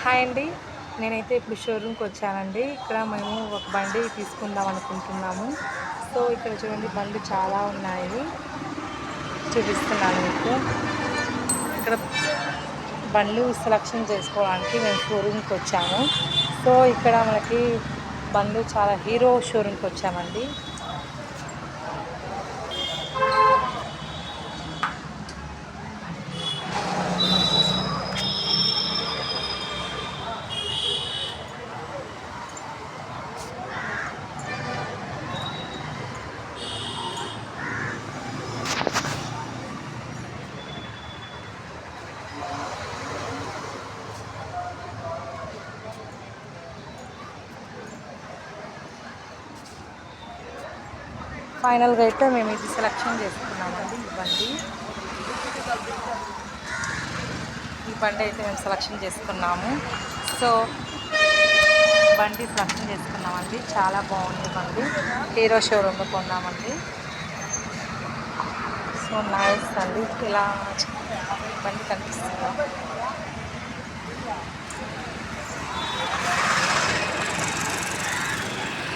Hi అండి. నేనైతే ఇప్పుడు షోరూమ్‌కి వచ్చానండి. ఇక్కడ మేము ఒక బండి తీసుకుందాం అనుకుంటున్నాము. సో, ఇక్కడ చూడండి బండ్లు చాలా ఉన్నాయి. చూపిస్తున్నాను మీకు. ఇక్కడ బండ్లు సెలక్షన్ చేసుకోవడానికి మేము షోరూమ్‌కి వచ్చాము. సో, ఇక్కడ మనకి బండ్లు చాలా హీరో షోరూమ్‌కి వచ్చామండి. ఫైనల్‌గా అయితే మేము ఇది సెలక్షన్ చేసుకున్నామండి ఈ బండి అయితే మేము సెలక్షన్ చేసుకున్నాము. సో, బండి సెలక్షన్ చేసుకున్నామండి. చాలా బాగుంది బండి. హీరో షోరూమ్‌లో కొన్నామండి. సో నైస్ అండి. ఇలా బండి కనిపిస్తుందా?